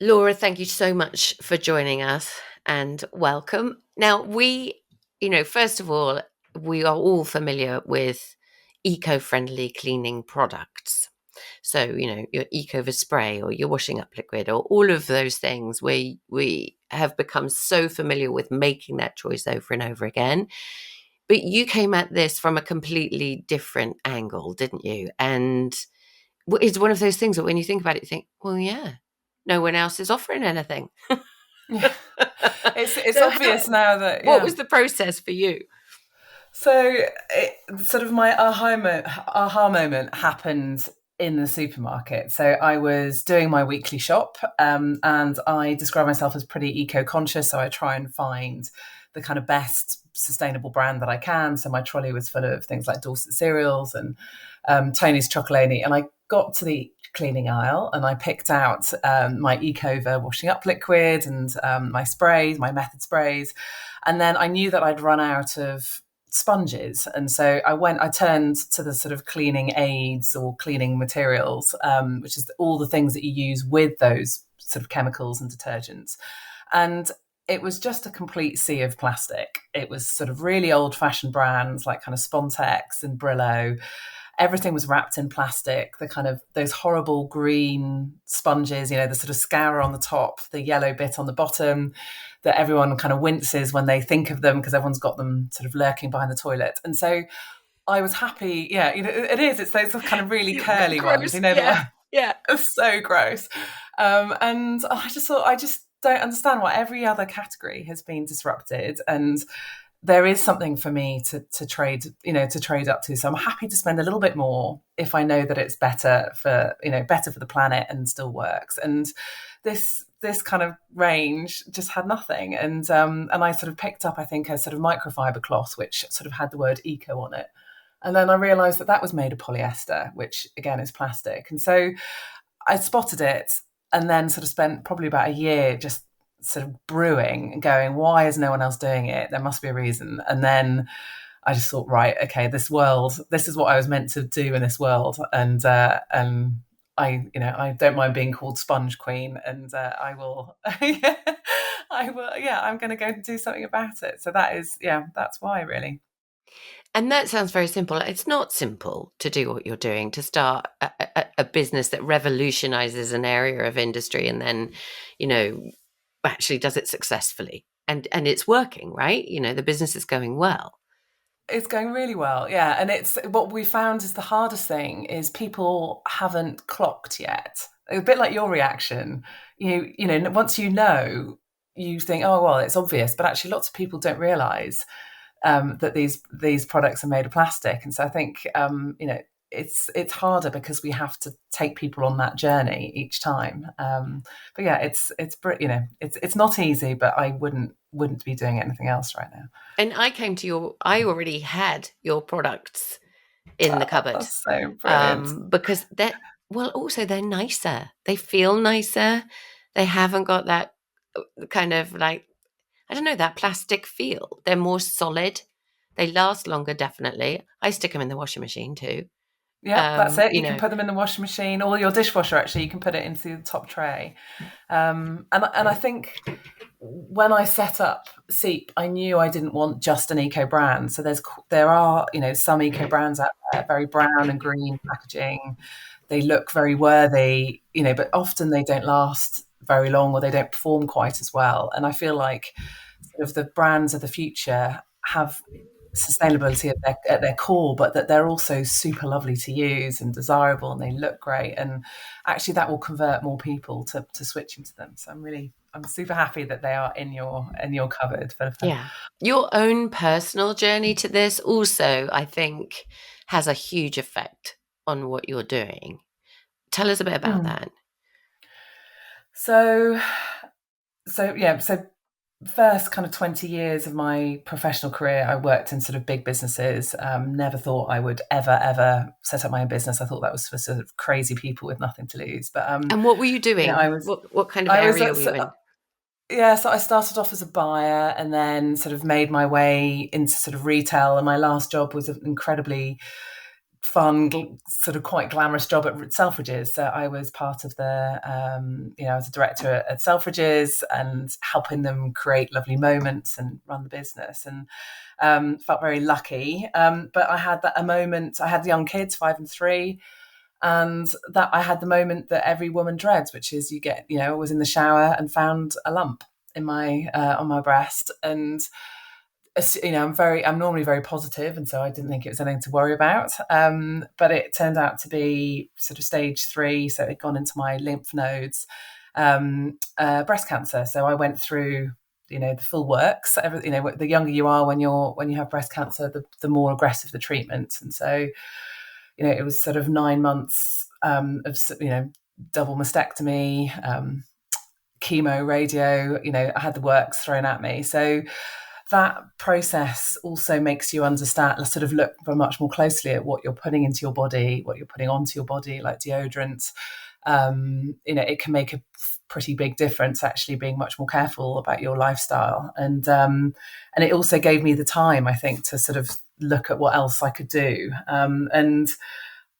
Laura, thank you so much for joining us and welcome. Now, first of all, we are all familiar with eco friendly cleaning products. So, your Eco spray or your washing up liquid or all of those things we have become so familiar with making that choice over and over again. But you came at this from a completely different angle, didn't you? And it's one of those things that when you think about it, you think, well, yeah, no one else is offering anything. Yeah, it's So, obvious now that what yeah. was the process for you? So sort of my aha moment happened in the supermarket. So I was doing my weekly shop, and I describe myself as pretty eco-conscious. So I try and find the kind of best sustainable brand that I can. So my trolley was full of things like Dorset cereals and Tony's Chocolonely, and I got to the cleaning aisle and I picked out my Ecova washing up liquid and my sprays, my method sprays, and then I knew that I'd run out of sponges, and so I turned to the sort of cleaning aids or cleaning materials, which is all the things that you use with those sort of chemicals and detergents. And it was just a complete sea of plastic. It was sort of really old fashioned brands like kind of Spontex and Brillo. Everything was wrapped in plastic, the kind of those horrible green sponges, the sort of scour on the top, the yellow bit on the bottom, that everyone kind of winces when they think of them because everyone's got them sort of lurking behind the toilet. And so I was happy. Yeah, it is. It's those kind of really curly ones, Gross. the Yeah. one. Yeah. It's so gross. And I just thought, I just don't understand why every other category has been disrupted. And there is something for me to trade, to trade up to. So I'm happy to spend a little bit more if I know that it's better for, better for the planet and still works. And this kind of range just had nothing. And I sort of picked up, I think, a sort of microfiber cloth, which sort of had the word eco on it. And then I realized that was made of polyester, which again is plastic. And so I spotted it and then sort of spent probably about a year just sort of brewing and going, why is no one else doing it? There must be a reason. And then I just thought, right, okay, this is what I was meant to do in this world. And I don't mind being called Sponge Queen, and I will, yeah, I'm going to go and do something about it. So that's why really. And that sounds very simple. It's not simple to do what you're doing, to start a business that revolutionizes an area of industry and then, you know, actually does it successfully. And it's working, right? The business is going well. It's going really well, yeah. And it's what we found is the hardest thing is people haven't clocked yet. A bit like your reaction. Once you think, oh well, it's obvious, but actually, lots of people don't realise that these products are made of plastic. And so I think it's harder because we have to take people on that journey each time. But yeah, it's not easy, but I wouldn't be doing anything else right now. And I already had your products in the Oh, cupboard that's so brilliant. because also they're nicer. They feel nicer. They haven't got that kind of like, I don't know, that plastic feel. They're more solid. They last longer, definitely. I stick them in the washing machine too. Yeah, that's it. You can put them in the washing machine or your dishwasher. Actually, you can put it into the top tray. And I think when I set up SEEP, I knew I didn't want just an eco brand. So there are some eco brands out there, very brown and green packaging. They look very worthy, but often they don't last very long or they don't perform quite as well. And I feel like sort of the brands of the future have sustainability at their core, but that they're also super lovely to use and desirable and they look great. And actually that will convert more people to switching to them. So I'm super happy that they are in your cupboard for. Yeah. Your own personal journey to this also, I think, has a huge effect on what you're doing. Tell us a bit about Mm. that. So so first kind of 20 years of my professional career, I worked in sort of big businesses. Never thought I would ever set up my own business. I thought that was for sort of crazy people with nothing to lose. But And what were you doing? I was What kind of I was area were you in? yeah. So I started off as a buyer and then sort of made my way into sort of retail. And my last job was an incredibly fun, sort of quite glamorous job at Selfridges. So I was part of I was a director at Selfridges and helping them create lovely moments and run the business, and felt very lucky. But I had a moment. I had young kids, 5 and 3, and that I had the moment that every woman dreads, which is I was in the shower and found a lump in my on my breast. And I'm normally very positive, and so I didn't think it was anything to worry about. But it turned out to be sort of stage 3, so it had gone into my lymph nodes, breast cancer. So I went through, the full works. The younger you are when you have breast cancer, the more aggressive the treatment. And so, it was sort of 9 months of double mastectomy, chemo, radio. I had the works thrown at me. So that process also makes you understand, sort of look much more closely at what you're putting into your body, what you're putting onto your body, like deodorants. It can make a pretty big difference, actually, being much more careful about your lifestyle. And it also gave me the time, I think, to sort of look at what else I could do. And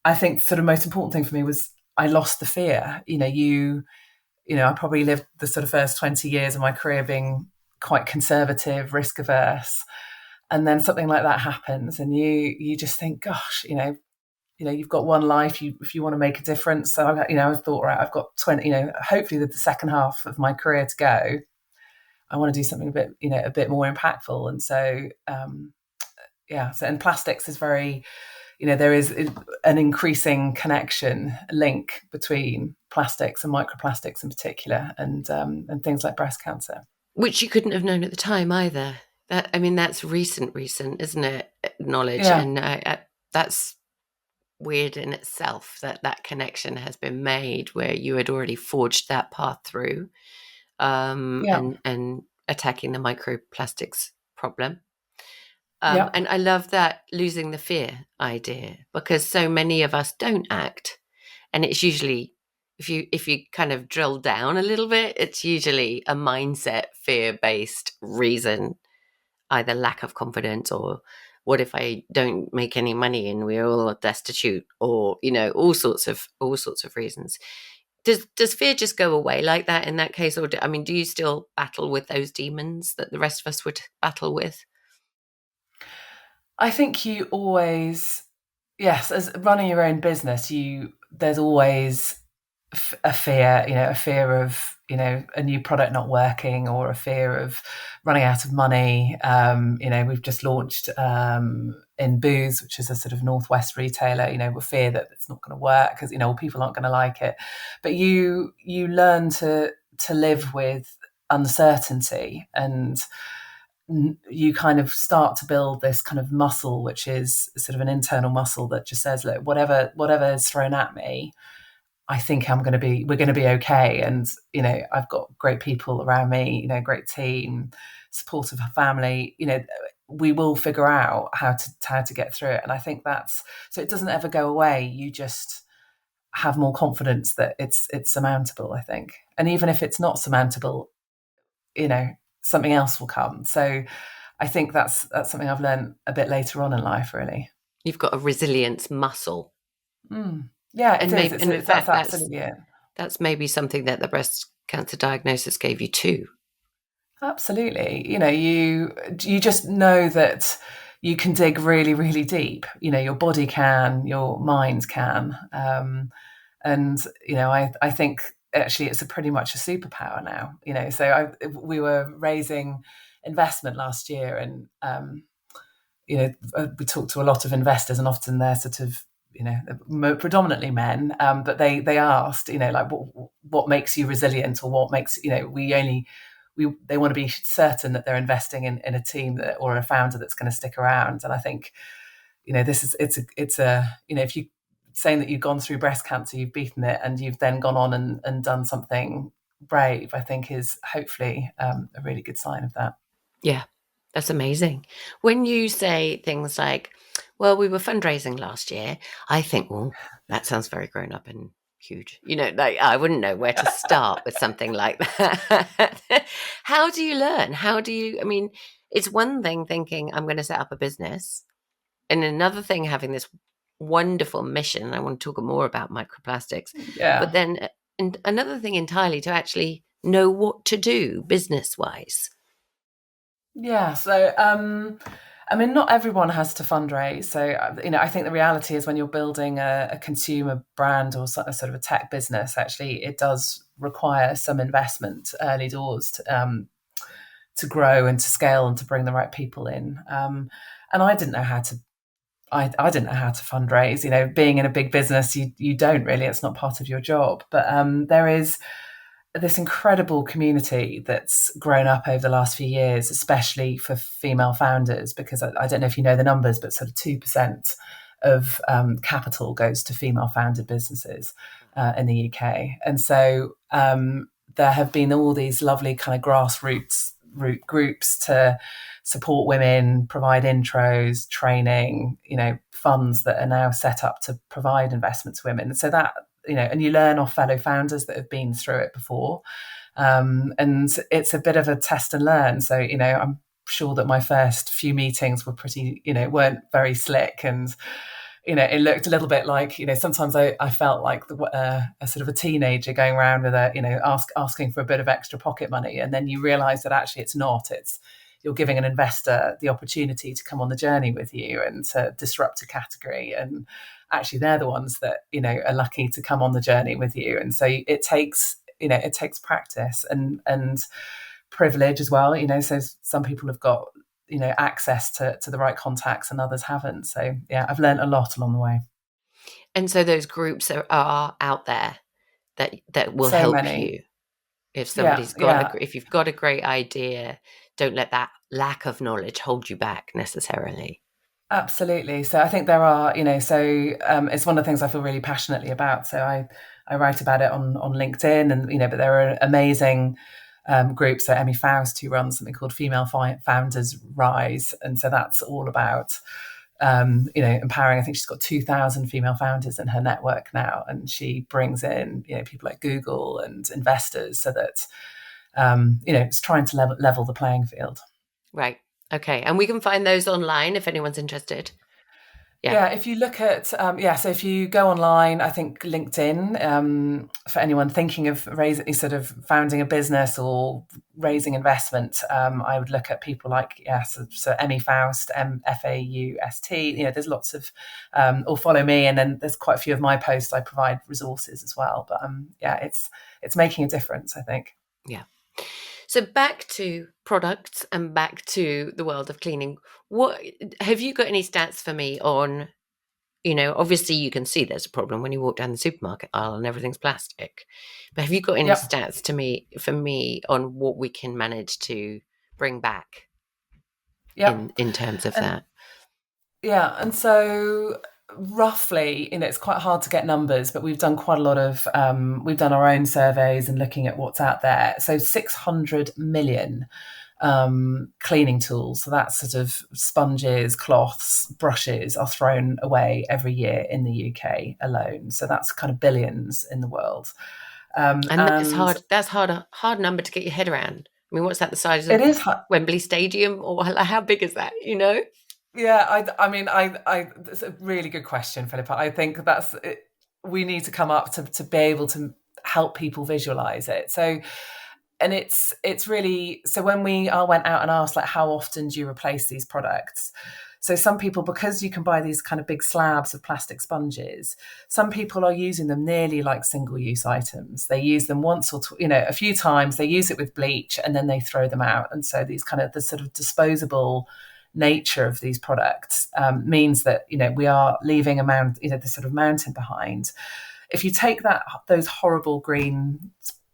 I think the sort of most important thing for me was I lost the fear. I probably lived the sort of first 20 years of my career being quite conservative, risk averse, and then something like that happens, and you just think, gosh, you've got one life. If you want to make a difference, so I thought, right, I've got 20. Hopefully the second half of my career to go, I want to do something a bit more impactful. And so, and plastics is very, there is an increasing link between plastics and microplastics in particular, and things like breast cancer. Which you couldn't have known at the time either. That's recent, isn't it? Knowledge, Yeah, and that's weird in itself that connection has been made where you had already forged that path through, yeah, and attacking the microplastics problem. yeah. And I love that losing the fear idea, because so many of us don't act, and it's usually, if you kind of drill down a little bit, it's usually a mindset, fear-based reason, either lack of confidence, or what if I don't make any money and we're all destitute, or all sorts of reasons. Does fear just go away like that in that case, or do you still battle with those demons that the rest of us would battle with? I think you always, yes, as running your own business, there's always a fear, a fear of, a new product not working, or a fear of running out of money. We've just launched in Booze, which is a sort of Northwest retailer, we fear that it's not going to work because, people aren't going to like it. But you learn to live with uncertainty, and you kind of start to build this kind of muscle, which is sort of an internal muscle that just says, look, whatever is thrown at me, I think we're going to be okay. And, I've got great people around me, great team, supportive family, we will figure out how to get through it. And I think so it doesn't ever go away. You just have more confidence that it's surmountable, I think. And even if it's not surmountable, something else will come. So I think that's something I've learned a bit later on in life, really. You've got a resilience muscle. Yeah, it And is. maybe, and in That's fact, absolutely it. that's maybe something that the breast cancer diagnosis gave you too. Absolutely. You just know that you can dig really, really deep. Your body can, your mind can. And, I think actually it's pretty much a superpower now. We were raising investment last year, and, we talked to a lot of investors, and often they're sort of, predominantly men, but they asked, like, what makes you resilient, or what makes, they want to be certain that they're investing in a team or a founder that's going to stick around. And I think, it's a if you saying that you've gone through breast cancer, you've beaten it, and you've then gone on and done something brave, I think is hopefully a really good sign of that. Yeah, that's amazing. When you say things like, well, we were fundraising last year, I think, well, that sounds very grown up and huge. Like, I wouldn't know where to start with something like that. How do you learn? It's one thing thinking I'm going to set up a business, and another thing having this wonderful mission. I want to talk more about microplastics. But Yeah. then and another thing entirely to actually know what to do business wise. Yeah. So, I mean, not everyone has to fundraise. So, I think the reality is when you're building a consumer brand or sort of a tech business, actually, it does require some investment early doors to grow and to scale and to bring the right people in. And I didn't know how to. I didn't know how to fundraise. Being in a big business, you don't really. It's not part of your job. But there is this incredible community that's grown up over the last few years, especially for female founders, because I don't know if you know the numbers, but sort of 2% of capital goes to female founded businesses in the UK. And so there have been all these lovely kind of grassroots root groups to support women, provide intros, training, funds that are now set up to provide investment to women. So that, and you learn off fellow founders that have been through it before. And it's a bit of a test and learn. So, I'm sure that my first few meetings were pretty, weren't very slick. And, it looked a little bit like, sometimes I felt like a sort of a teenager going around with asking for a bit of extra pocket money. And then you realize that actually it's not. You're giving an investor the opportunity to come on the journey with you and to disrupt a category. And actually they're the ones that, are lucky to come on the journey with you. And so it takes practice and privilege as well. So some people have got, access to the right contacts and others haven't. So yeah, I've learned a lot along the way. And so those groups are out there that will So help many. you. If Yeah, somebody's got yeah. if you've got a great idea, don't let that lack of knowledge hold you back necessarily. Absolutely. So I think there are, it's one of the things I feel really passionately about. So I write about it on LinkedIn and, but there are amazing groups. So Emmy Faust, who runs something called Female Founders Rise. And so that's all about, empowering. I think she's got 2,000 female founders in her network now. And she brings in, people like Google and investors so that, it's trying to level the playing field. Right. Okay. And we can find those online if anyone's interested. Yeah. Yeah, if you look at so if you go online, I think LinkedIn for anyone thinking of founding a business or raising investment, I would look at people like so Emmy Faust, Faust. There's lots of or follow me, and then there's quite a few of my posts. I provide resources as well, but it's making a difference, I think. Yeah. So back to products and back to the world of cleaning. What have you got any stats for me on, obviously you can see there's a problem when you walk down the supermarket aisle and everything's plastic. But have you got any Yep. stats for me on what we can manage to bring back Yep. in terms of And that? yeah, and so roughly, it's quite hard to get numbers, but we've done quite a lot of, we've done our own surveys and looking at what's out there. So 600 million cleaning tools, so that's sort of sponges, cloths, brushes, are thrown away every year in the UK alone. So that's kind of billions in the world. And that's And hard. That's hard number to get your head around. I mean, what's that the size it of is, Wembley Stadium, or how big is that? yeah, I mean, that's a really good question, Philippa. I think that's it. We need to come up to be able to help people visualize it. So, and it's really, so when we went out and asked, like, how often do you replace these products? So some people, because you can buy these kind of big slabs of plastic sponges, some people are using them nearly like single-use items. They use them once or a few times. They use it with bleach and then they throw them out. And so these kind of the sort of disposable nature of these products means that we are leaving this sort of mountain behind. If you take those horrible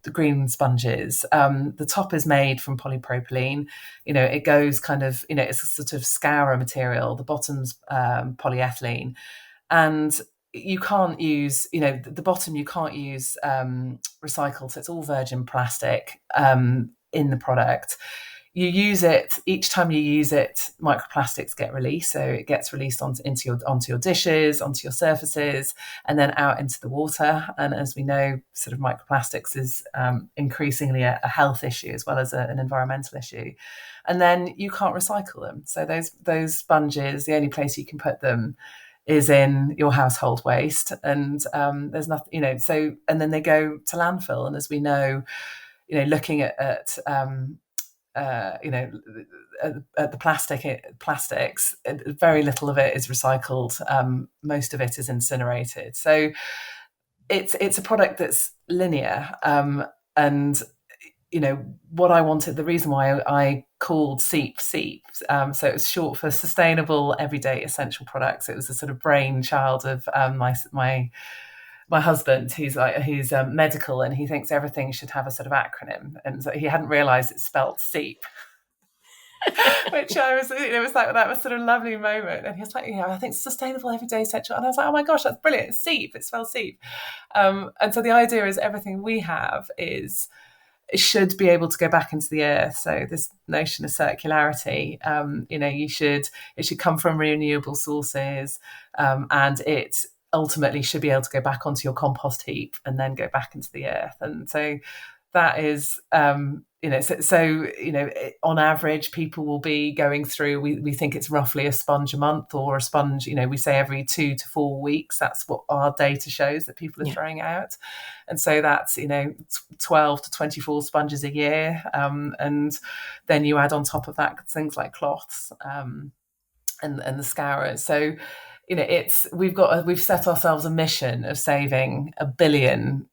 the green sponges, the top is made from polypropylene. It goes kind of, it's a sort of scourer material. The bottom's polyethylene, and you can't use, the bottom you can't use recycled. So it's all virgin plastic in the product. You use it, each time you use it, microplastics get released. So it gets released onto your dishes, onto your surfaces, and then out into the water. And as we know, sort of microplastics is increasingly a health issue as well as an environmental issue. And then you can't recycle them. So those sponges, the only place you can put them is in your household waste, and there's nothing, so, and then they go to landfill. And as we know, looking at you know, at the plastics, very little of it is recycled. Most of it is incinerated. So it's a product that's linear, and what I wanted, the reason why I called SEEP, so it was short for Sustainable Everyday Essential Products. It was a sort of brainchild of my husband, who's medical, and he thinks everything should have a sort of acronym, and so he hadn't realised it spelt SEEP. Which I was, it was like, that was sort of a lovely moment. And he was like, I think Sustainable Everyday Essential. And I was like, oh my gosh, that's brilliant. It's SEEP, it spells SEEP. And so the idea is everything we have it should be able to go back into the earth. So this notion of circularity, it should come from renewable sources, and it ultimately should be able to go back onto your compost heap and then go back into the earth. And so that is, on average, people will be going through, we think it's roughly a sponge a month, or a sponge, we say every 2 to 4 weeks. That's what our data shows that people are throwing out. And so that's, 12 to 24 sponges a year. And then you add on top of that things like cloths, and the scourers. So, we've set ourselves a mission of saving 1 billion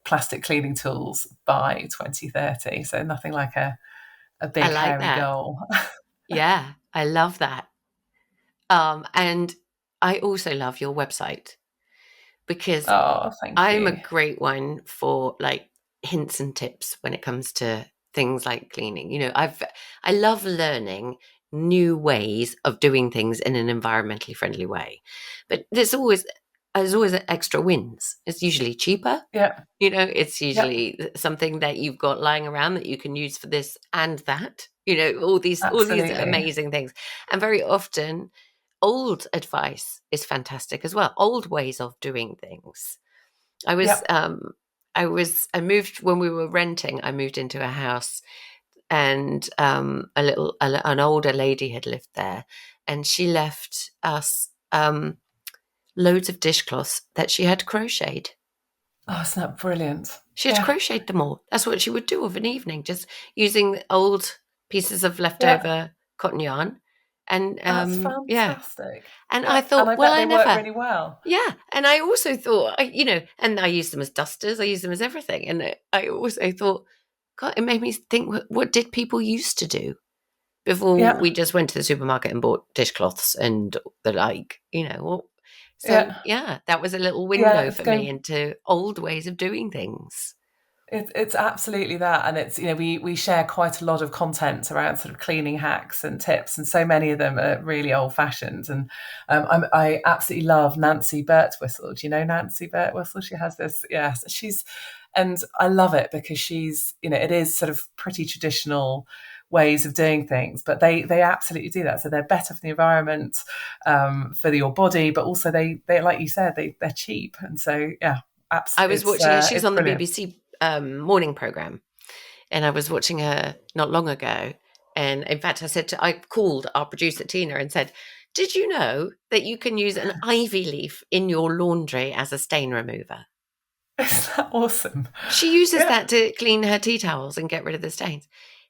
plastic cleaning tools by 2030. So nothing like a big, I like hairy that. goal. Yeah, I love that. And I also love your website, because Thank I'm a you. great one for like hints and tips when it comes to things like cleaning. I love learning new ways of doing things in an environmentally friendly way. But there's always extra wins. It's usually cheaper. Yeah. It's Yep. usually something that you've got lying around that you can use for this and that. All these Absolutely. amazing things. And very often old advice is fantastic as well. Old ways of doing things. I was Yep. I moved when we were renting. I moved into a house, and an older lady had lived there, and she left us loads of dishcloths that she had crocheted. Oh, isn't that brilliant? She had Yeah. crocheted them all. That's what she would do of an evening, just using old pieces of Yeah. leftover cotton yarn. And That's yeah. fantastic. And I Yeah. And thought, I well, bet I they work never. really well. Yeah. And I also thought, and I used them as dusters. I used them as everything. And I also thought, God, it made me think, what did people used to do before Yeah. we just went to the supermarket and bought dishcloths and the like. So, Yeah. yeah, that was a little Yeah. window It's for me going. into old ways of doing things. It's absolutely that, and it's we share quite a lot of content around sort of cleaning hacks and tips, and so many of them are really old fashioned. And I absolutely love Nancy Birtwistle. Do you know Nancy Birtwistle? She has this, yes, and I love it because she's, it is sort of pretty traditional ways of doing things, but they absolutely do that. So they're better for the environment, for your body, but also they like you said, they're cheap, and so yeah. I was watching her. She's It's on the brilliant. BBC morning program, and I was watching her not long ago. And in fact, I called our producer Tina and said, "Did you know that you can use an ivy leaf in your laundry as a stain remover?" Isn't that awesome? She uses Yeah, that to clean her tea towels and get rid of the stains.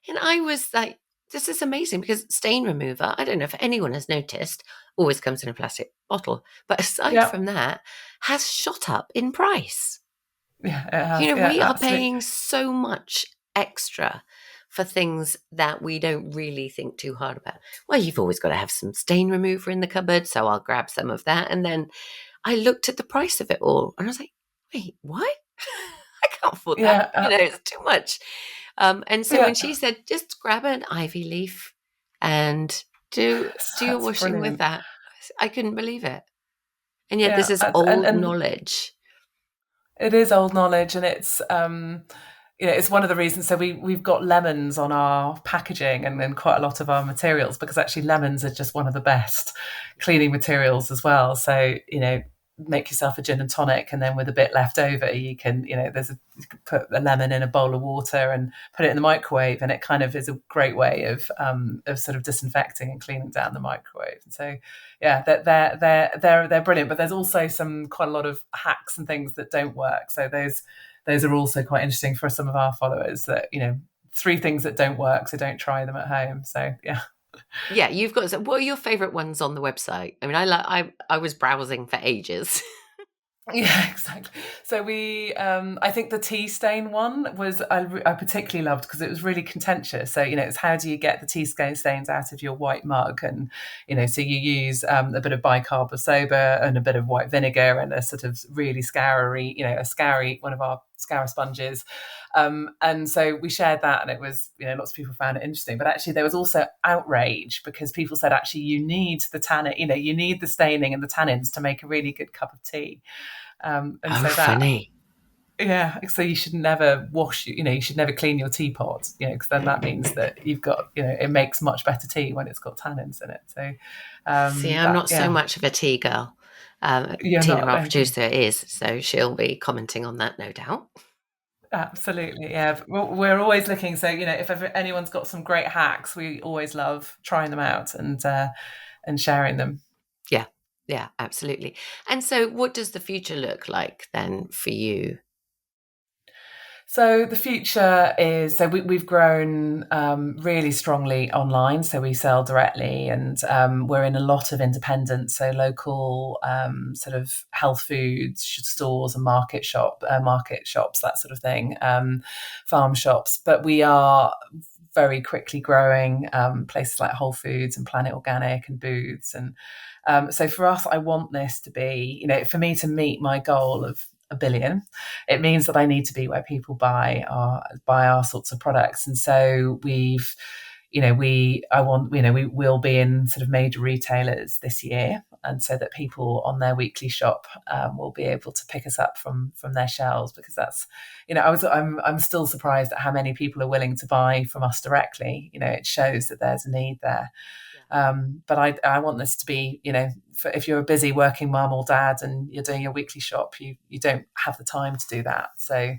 And I was like, "This is amazing," because stain remover, I don't know if anyone has noticed, always comes in a plastic bottle, but aside yeah, from that, has shot up in price. yeah, it has. Yeah, We are absolutely. paying so much extra for things that we don't really think too hard about. Well, you've always got to have some stain remover in the cupboard, so I'll grab some of that. And then I looked at the price of it all, and I was like, wait, what? I can't afford that. Yeah, It's too much. And so when she yeah, said, just grab an ivy leaf and do your that's washing with brilliant. that, I couldn't believe it. And yet this Yeah, is and old knowledge. it is old knowledge, and it's one of the reasons. So we've got lemons on our packaging and quite a lot of our materials, because actually lemons are just one of the best cleaning materials as well. So make yourself a gin and tonic, and then with a bit left over, you can, you can put a lemon in a bowl of water and put it in the microwave, and it kind of is a great way of sort of disinfecting and cleaning down the microwave. And so, yeah, they're brilliant. But there's also quite a lot of hacks and things that don't work. So those are also quite interesting for some of our followers. That, 3 things that don't work, so don't try them at home. So yeah. Yeah, you've got. What are your favourite ones on the website? I mean, I was browsing for ages. Yeah, exactly. So I think the tea stain one I particularly loved because it was really contentious. So, it's how do you get the tea stains out of your white mug? And, so you use a bit of bicarb of soda and a bit of white vinegar and a sort of really scoury, one of our scour sponges. And so we shared that, and it was, lots of people found it interesting. But actually, there was also outrage because people said, actually, you need the tannin, you need the staining and the tannins to make a really good cup of tea. And Oh, so that, funny. yeah, so you should never you should never clean your teapot, because then that means that you've got, it makes much better tea when it's got tannins in it. So See, I'm that, not so yeah, much of a tea girl. you're Tina, not our okay. producer, is, so she'll be commenting on that, no doubt. Absolutely, yeah. We're always looking. So, if ever anyone's got some great hacks, we always love trying them out and sharing them. Yeah, yeah, absolutely. And so, what does the future look like then for you? So the future is, so we've grown really strongly online. So we sell directly, and we're in a lot of independent, so local sort of health foods stores and market shops, that sort of thing, farm shops. But we are very quickly growing places like Whole Foods and Planet Organic and Booths. And so for us, I want this to be, for me to meet my goal of 1 billion, it means that I need to be where people buy our sorts of products. And so we will be in sort of major retailers this year, and so that people on their weekly shop will be able to pick us up from their shelves, because that's, I'm still surprised at how many people are willing to buy from us directly. It shows that there's a need there. Yeah. But I want this to be, if you're a busy working mum or dad and you're doing your weekly shop, you don't have the time to do that. So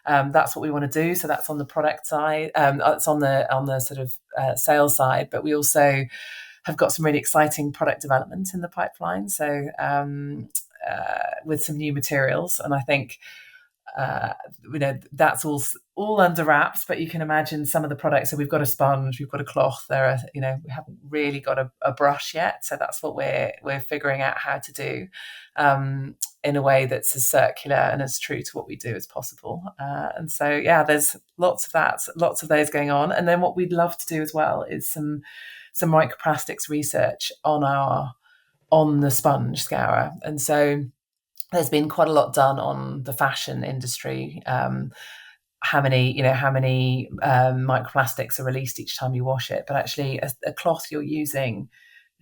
that's what we want to do. So that's on the product side. That's on the sort of sales side. But we also have got some really exciting product development in the pipeline. So with some new materials, and I think that's all under wraps, but you can imagine some of the products. So we've got a sponge, we've got a cloth. We haven't really got a brush yet. So that's what we're figuring out how to do in a way that's as circular and as true to what we do as possible. And so, yeah, there's lots of those going on. And then what we'd love to do as well is some microplastics research on the sponge scourer. And so there's been quite a lot done on the fashion industry. How many microplastics are released each time you wash it? But actually, a cloth you're using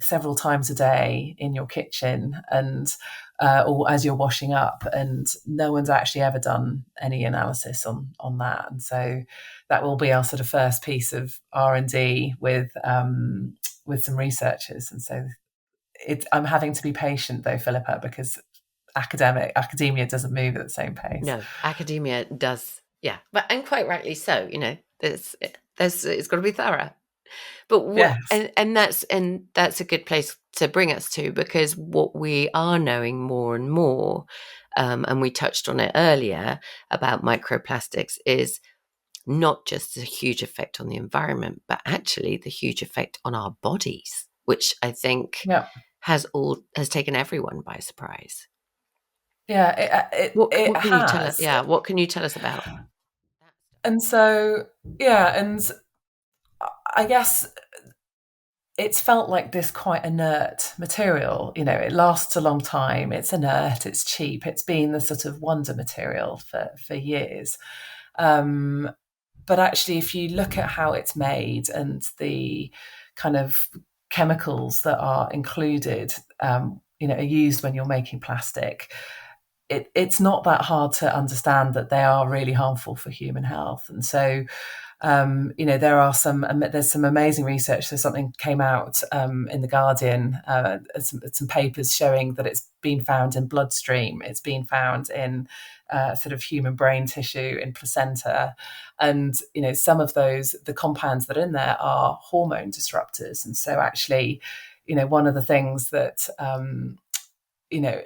several times a day in your kitchen and or as you're washing up, and no one's actually ever done any analysis on that. And so that will be our sort of first piece of R&D with some researchers. And so I'm having to be patient though, Philippa, because academia doesn't move at the same pace. No, academia does, yeah, but and quite rightly so. It's got to be thorough. But what Yes. and that's a good place to bring us to, because what we are knowing more and more, and we touched on it earlier about microplastics, is not just the huge effect on the environment, but actually the huge effect on our bodies, which I think Yeah. has taken everyone by surprise. Yeah. It What can you tell us? has. Yeah, what can you tell us about that stuff? And so, yeah, and I guess it's felt like this quite inert material. It lasts a long time. It's inert. It's cheap. It's been the sort of wonder material for years. But actually, if you look at how it's made and the kind of chemicals that are included, are used when you're making plastic, it's not that hard to understand that they are really harmful for human health. And so There's some amazing research. So something came out in the Guardian, some papers showing that it's been found in bloodstream, it's been found in sort of human brain tissue, in placenta, and some of the compounds that are in there are hormone disruptors. And so actually, one of the things that you know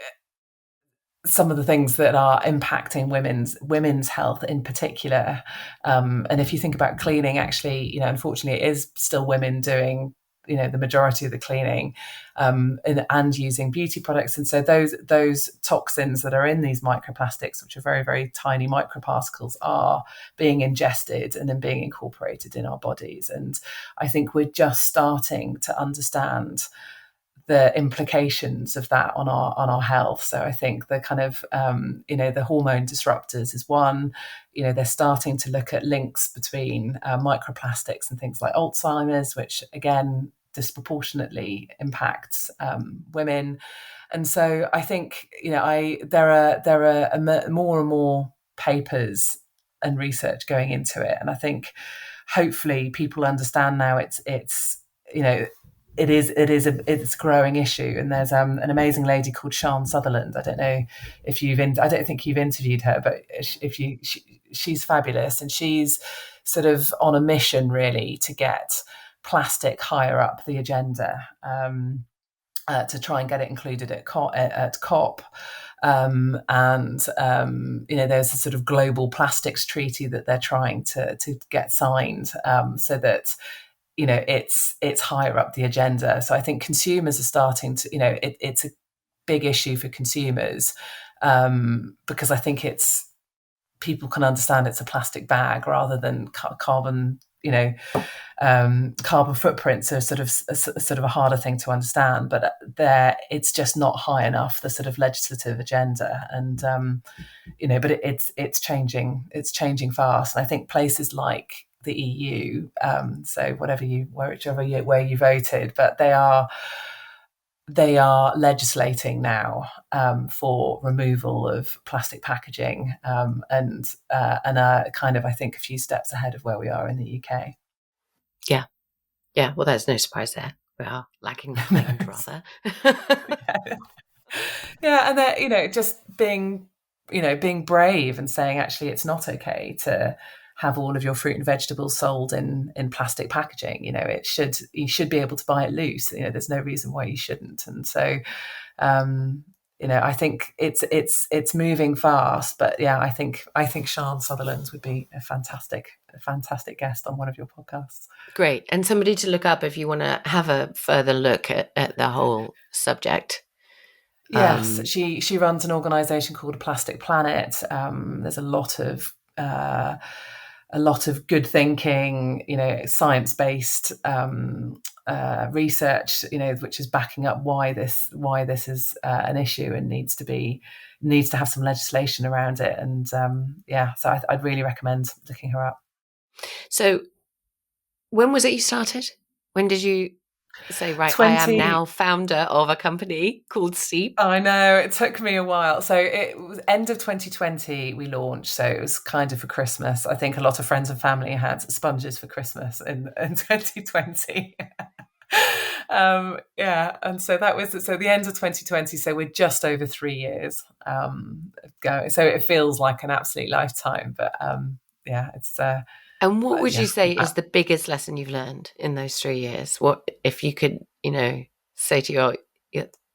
some of the things that are impacting women's health in particular. And if you think about cleaning, actually, unfortunately, it is still women doing the majority of the cleaning, and using beauty products. And so those toxins that are in these microplastics, which are very, very tiny microparticles, are being ingested and then being incorporated in our bodies. And I think we're just starting to understand the implications of that on our health. So I think the kind of the hormone disruptors is one. They're starting to look at links between microplastics and things like Alzheimer's, which again disproportionately impacts women. And so I think there are more and more papers and research going into it, and I think hopefully people understand now it's it's a growing issue. And there's an amazing lady called Sian Sutherland. I don't know if I don't think you've interviewed her, but she's fabulous, and she's sort of on a mission really to get plastic higher up the agenda, to try and get it included at COP. There's a sort of global plastics treaty that they're trying to get signed, so that it's higher up the agenda. So I think consumers are starting to, it's a big issue for consumers, because I think people can understand it's a plastic bag rather than carbon, carbon footprints are sort of a harder thing to understand. But it's just not high enough, the sort of legislative agenda. And but it's changing. It's changing fast. And I think places like the EU, so where you voted, but they are legislating now for removal of plastic packaging, and are kind of, I think, a few steps ahead of where we are in the UK. Yeah. Well, there's no surprise there. We are lacking behind, rather. Yeah, and they're just being brave and saying actually it's not okay to have all of your fruit and vegetables sold in plastic packaging. You should be able to buy it loose. There's no reason why you shouldn't. And so I think it's moving fast. But yeah, I think Sian Sutherland would be a fantastic guest on one of your podcasts. Great. And somebody to look up if you want to have a further look at the whole subject. Yes, she runs an organisation called Plastic Planet. There's a lot of good thinking, science-based research, which is backing up why this is an issue and needs to have some legislation around it. And so I'd really recommend looking her up. So, when was it you started? When did you say, right, I am now founder of a company called SEEP? I know, it took me a while. So it was end of 2020 we launched. So it was kind of for Christmas. I think a lot of friends and family had sponges for Christmas in 2020. And so that was the end of 2020. So we're just over 3 years going. So it feels like an absolute lifetime. But it's. And what would you say is the biggest lesson you've learned in those 3 years? What if you could, say to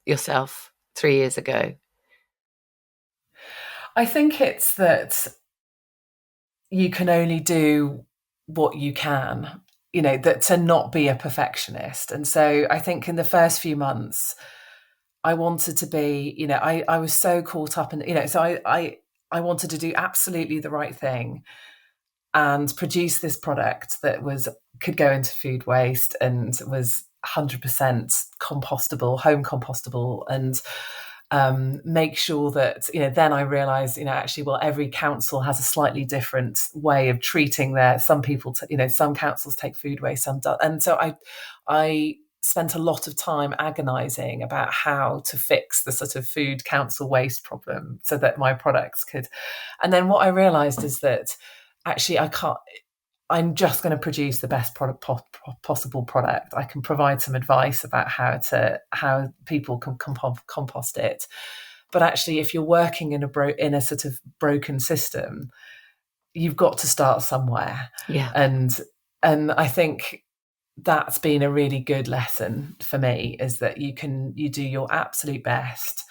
yourself 3 years ago? I think it's that you can only do what you can, that to not be a perfectionist. And so I think in the first few months, I wanted to be, I was so caught up in, so I wanted to do absolutely the right thing and produce this product that could go into food waste and was 100% compostable, home compostable, and make sure that, then I realized, actually, well, every council has a slightly different way of treating some people, some councils take food waste, some don't. And so I spent a lot of time agonizing about how to fix the sort of food council waste problem so that my products could. And then what I realized is that actually I'm just going to produce the best possible product. I can provide some advice about how people can compost it. But actually, if you're working in a sort of broken system, you've got to start somewhere. Yeah. And I think that's been a really good lesson for me, is that you do your absolute best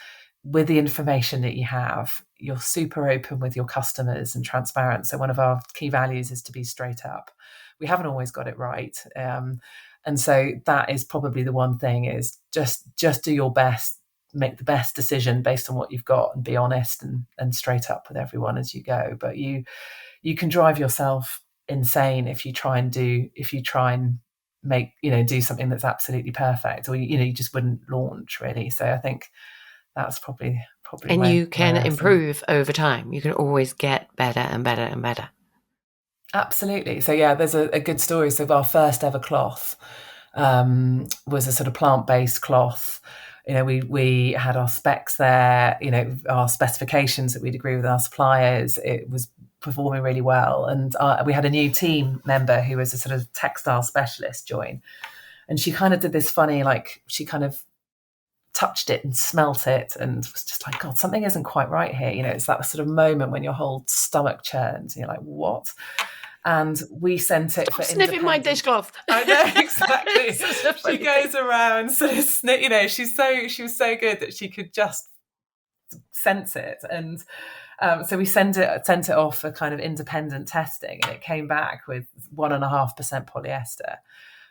with the information that you have. You're super open with your customers and transparent. So one of our key values is to be straight up. We haven't always got it right. And so that is probably the one thing, is just do your best, make the best decision based on what you've got, and be honest and straight up with everyone as you go. But you can drive yourself insane if you try and make, do something that's absolutely perfect, or you just wouldn't launch, really. So I think that's probably And my you can lesson. improve over time. You can always get better and better and better. Absolutely. So yeah, there's a good story. So our first ever cloth was a sort of plant-based cloth. We had our specs there, our specifications that we'd agree with our suppliers. It was performing really well. And we had a new team member who was a sort of textile specialist join. And she kind of did this funny, like, she kind of touched it and smelt it and was just like, God, something isn't quite right here. It's that sort of moment when your whole stomach churns and you're like, what? And we sent it Stop for sniffing my independent. dishcloth. I know, exactly. She goes around sort of she was so good that she could just sense it. And so we sent it off for kind of independent testing, and it came back with 1.5% polyester.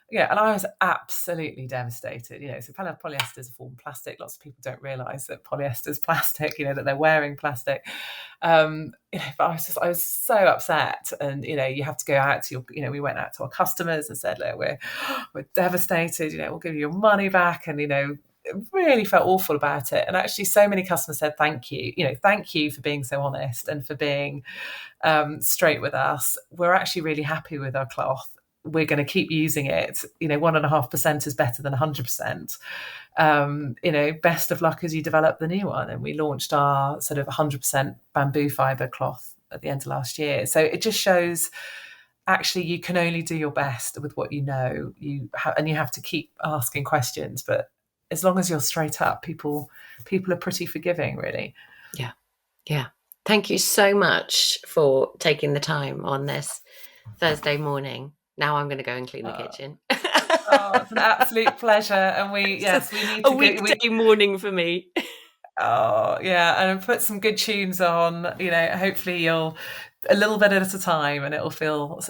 Yeah, and I was absolutely devastated. So polyester is a form of plastic. Lots of people don't realise that polyester is plastic. That they're wearing plastic. But I was so upset. And you have to go out to your. We went out to our customers and said, look, we're devastated. We'll give you your money back. And it really felt awful about it. And actually, so many customers said thank you. Thank you for being so honest and for being straight with us. We're actually really happy with our cloth. We're going to keep using it. 1.5% is better than 100%. Best of luck as you develop the new one. And we launched our sort of 100% bamboo fiber cloth at the end of last year. So it just shows, actually, you can only do your best with what you know. And you have to keep asking questions. But as long as you're straight up, people are pretty forgiving, really. Yeah. Yeah. Thank you so much for taking the time on this Thursday morning. Now I'm going to go and clean the kitchen. It's an absolute pleasure. And we need a to weekday morning for me. Oh yeah, and put some good tunes on. Hopefully you'll a little bit at a time, and it'll feel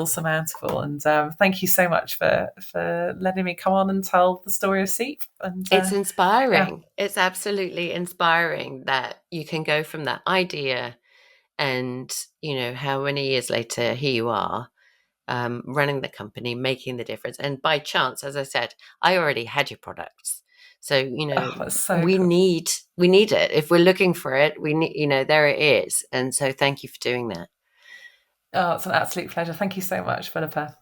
surmountable. And thank you so much for letting me come on and tell the story of SEEP. And it's inspiring. Yeah. It's absolutely inspiring that you can go from that idea, and how many years later here you are, running the company, making the difference. And by chance, as I said, I already had your products. So, we cool. need it. If we're looking for it, we need, there it is. And so thank you for doing that. Oh, it's an absolute pleasure. Thank you so much, Philippa.